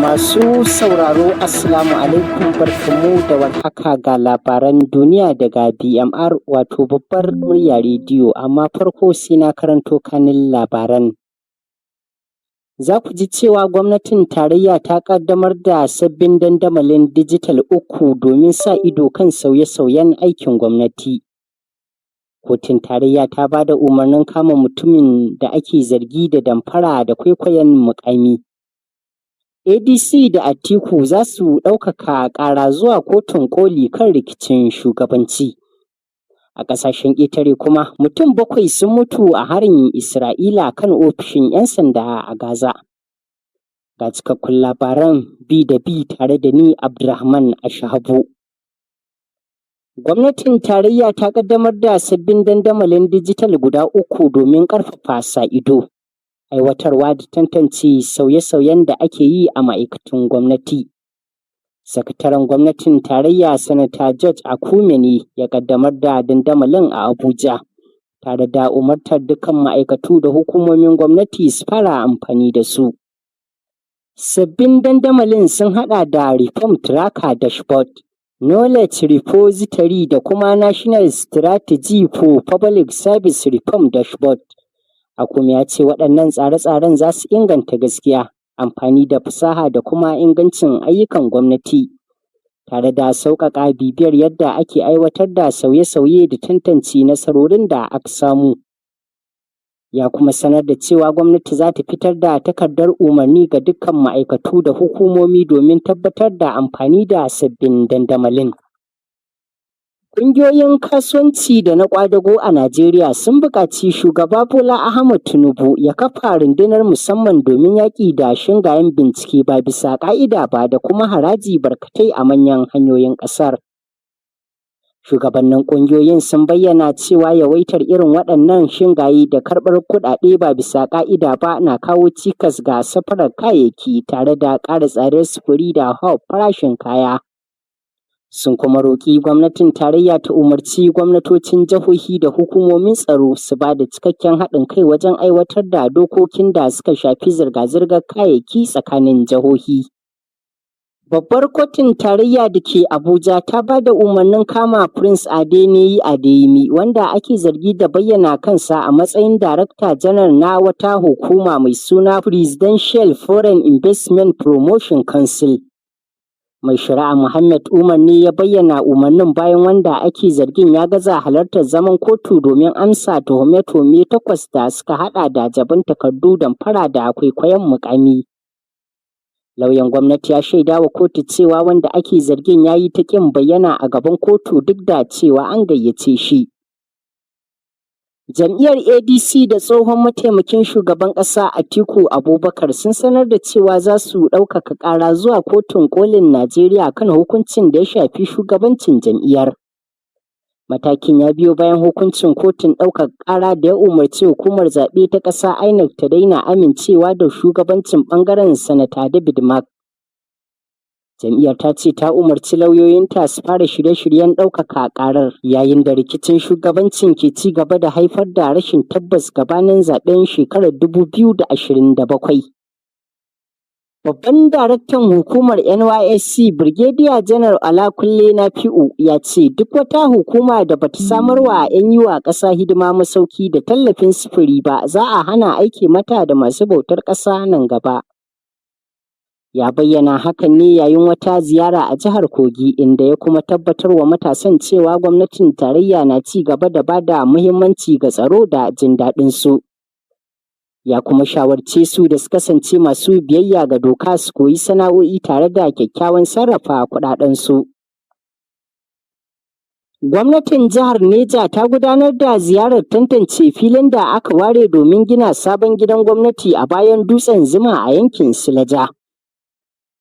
Masu sauraro Assalamu alaikum, barkanmu da warhaka ga labaran duniya daga BMR wato babbar murya rediyo, amma farko sai na karanto kanin labaran. Za ku ji cewa gwamnatin tarayya ta ƙaddamar da sabbin dandamalin dijital 3 domin sa ido kan sauye-sauyen aikin gwamnati. Kotun tarayya ta ba da umarnin kama mutumin da ake zargi da damfara da kwaikwayon muƙami. ADC da Atiku za su ɗaukaka ƙara zuwa Kotun Koli kan rikicin shugabanci. A ƙasashen ƙetare kuma mutum 7 sun mutu a harin Isra'ila kan ofishin 'yan sanda a Gaza. Ga cikakkun labaran bi da bi tare da ni Abdulrahman Ashahabu. Gwamnatin tarayya ta ƙaddamar da sabbin dandamalin dijital guda 3 domin ƙarfafa sa ido, aiwatarwa da tantance sauye-sauyen da ake yi a ma'aikatun gwamnati. Sakataren gwamnatin tarayya Sanata George Akume ne ya ƙaddamar da dandamalin a Abuja, tare da umartar dukkan ma'aikatu da hukumomin gwamnati su fara amfani da su. Sabbin dandamalin sun haɗa da Reform Tracker Dashboard, Knowledge Repository da kuma National Strategy for Public Service Reform Dashboard. Akume ya ce waɗannan tsare-tsaren za su inganta gaskiya, amfani da fasaha da kuma ingancin ayyukan gwamnati, tare da sauƙaƙa bibiyar yadda ake aiwatar da sauye-sauye da tantance nasarorin da aka samu. Ya kuma sanar da cewa gwamnati za ta fitar da takardar umarni ga dukkan ma'aikatu da hukumomi domin tabbatar da amfani da sabbin dandamalin. Ƙungiyoyin kasuwanci da na ƙwadago a Najeriya sun buƙaci Shugaba Bola Ahmed Tinubu ya kafa rundunar musamman domin yaƙi da shingayen bincike ba bisa ƙa'ida ba da kuma haraji barkatai a manyan hanyoyin ƙasar. Shugabannin ƙungiyoyin sun bayyana cewa yawaitar irin waɗannan shingaye da karɓar kuɗaɗe ba bisa ƙa'ida ba na kawo cikas ga safarar kayayyaki tare da ƙara tsadar sufuri da hauhawar farashin kaya. Sun kuma roƙi gwamnatin tarayya ta umarci gwamnatocin jihohi da hukumomin tsaro su ba da cikakken haɗin kai wajen aiwatar da dokokin da suka shafi zirga-zirgar kayayyaki tsakanin jihohi. Babbar kotun tarayya da ke Abuja ta ba da umarnin kama Prince Adeyemi, wanda ake zargi da bayyana kansa a matsayin Darakta Janar na wata hukuma mai suna Presidential Foreign Investment Promotion Council. Mai shari'a Muhammad Umar ne ya bayyana umarnin bayan wanda ake zargin ya gaza halartar zaman kotu domin amsa tuhume-tuhume 8 da suka haɗa da jabin takardu, damfara da kwaikwayon muƙami. Lauyan gwamnati ya shaida wa kotu cewa wanda ake zargin ya yi ta ƙin bayyana a gaban kotu duk da cewa an gayyace shi. Jam'iyyar ADC da tsohon mataimakin shugaban ƙasa Atiku Abubakar sun sanar da cewa za su ɗaukaka ƙara zuwa Kotun Kolin Najeriya kan hukuncin da ya shafi shugabancin jam'iyyar. Matakin ya biyo bayan hukuncin kotun ɗaukaka ƙara da ya umarci hukumar zaɓe ta ƙasa INEC ta daina amincewa da shugabancin ɓangaren Sanata David Mark. Jam'iyyar ta ce ta umarci lauyoyinta su fara shirye-shiryen ɗaukaka ƙarar yayin da rikicin shugabancin ke ci gaba da haifar da rashin tabbas gabanin zaɓen shekarar 2027. Babban daraktan hukumar NYSC Brigadier Janar Olakunle Nafi'u ya ce duk wata hukuma da bata samar wa 'yan yi wa ƙasa hidima masauki da tallafin sufuri ba za a hana aiki mata da masu bautar ƙasa nan gaba. Ya bayyana hakan ne yayin wata ziyara a jihar Kogi, inda ya kuma tabbatar wa matasan cewa gwamnatin tarayya na ci gaba da bada muhimmanci ga tsaro da jin daɗin su. Ya kuma shawarce su da su kasance masu biyayya ga doka, su koyi sana'o'i tare da kyakkyawan sarrafa kuɗaɗen su. Gwamnatin jihar Neja ta gudanar da ziyarar tantance filin da aka ware domin gina sabon gidan gwamnati a bayan dutsen Zuma a yankin Silaja.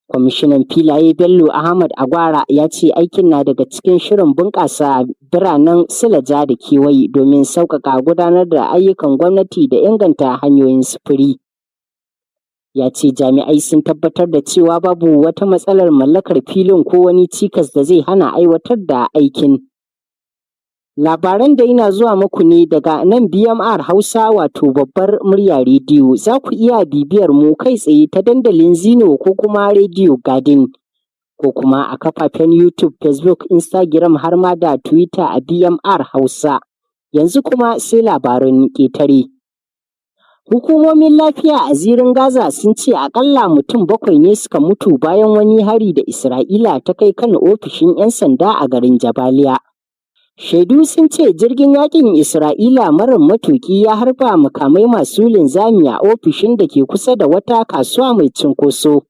Kwamishinan Filaye Bello Ahmad Agwara ya ce aikin na daga cikin shirin bunƙasa biranen Silaja da kewaye domin sauƙaƙa gudanar da ayyukan gwamnati da inganta hanyoyin sufuri. Ya ce jami'ai sun tabbatar da cewa babu wata matsalar mallakar filin ko wani cikas da zai hana aiwatar da aikin. Labaran da yana zuwa muku ne daga nan BMR Hausa wato babbar murya rediyo. Za ku iya bibiyar mu kai tsaye ta dandalin Zino ko kuma Radio Garden ko kuma a kafafen YouTube, Facebook, Instagram har ma da Twitter a BMR Hausa. Yanzu kuma sai labaran ƙetare. Hukumomin lafiya a zirin Gaza sun ce akalla mutum 7 ne suka mutu bayan wani hari da Isra'ila ta kai kan ofishin 'yan sanda a garin Jabaliya. Shaidu sun ce jirgin yakin Isra'ila marar matuƙi ya harba makamai masu linzami a ofishin da ke kusa da wata kasuwa mai cunkoso.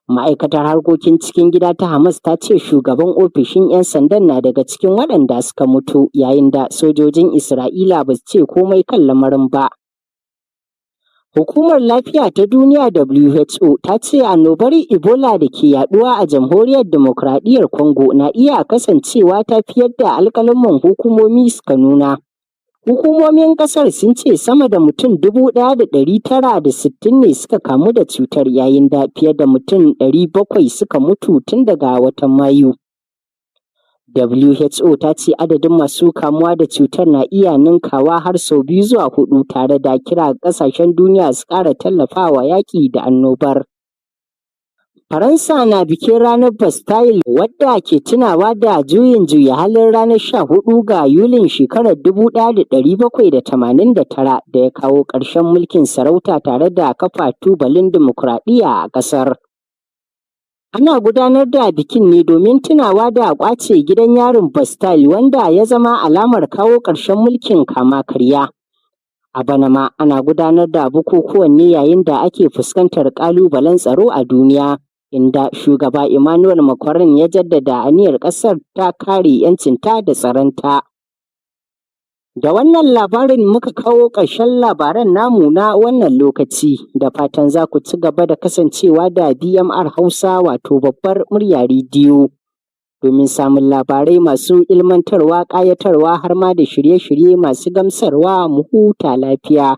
Ma'aikatar harkokin cikin gida ta Hamas ta ce shugaban ofishin 'yan sandan na daga cikin waɗanda suka mutu, yayin da sojojin Isra'ila ba su ce komai kan lamarin ba. Hukumar Lafiya ta Duniya WHO ta ce annobar Ebola da ke yaduwa a Jamhuriyar Dimokuraɗiyyar Congo na iya kasancewa ta fi yadda alƙaluman hukumomi suka nuna. Hukumomin ƙasar sun ce sama da mutum 1,960 ne suka kamu da cutar, yayin da fiye da mutum 700 suka mutu tun daga watan Mayu. WHO ta ce adadin masu kamuwa da cutar na iya ninkawa har sau 2 zuwa 4, tare da kira ƙasashen duniya su ƙara tallafawa yaƙi da annobar. Faransa na bikin ranar Bastille wadda ke tunawa da juyin juya halin ranar 14 ga Yulin shekarar 1789 da ya kawo ƙarshen mulkin sarauta tare da kafa tubalin dimokuraɗiyya a ƙasar. Ana gudanar da bikin ne domin tunawa da ƙwace gidan yarin Bastille wanda ya zama alamar kawo ƙarshen mulkin kama karya. A bana ma ana gudanar da bukukuwan ne yayin da ake fuskantar ƙalubalen tsaro a duniya, inda shugaba Emmanuel Macron ya jaddada aniyar ƙasar ta kare 'yancinta da tsaronta. Da wannan labarin muka kawo ƙarshen labaran namu na wannan lokaci, da fatan za ku ci gaba da kasancewa da BMR Hausa wato babbar murya rediyo domin samun labarai masu ilmantarwa, ƙayatarwa har ma da shirye-shirye masu gamsarwa. Mu huta lafiya.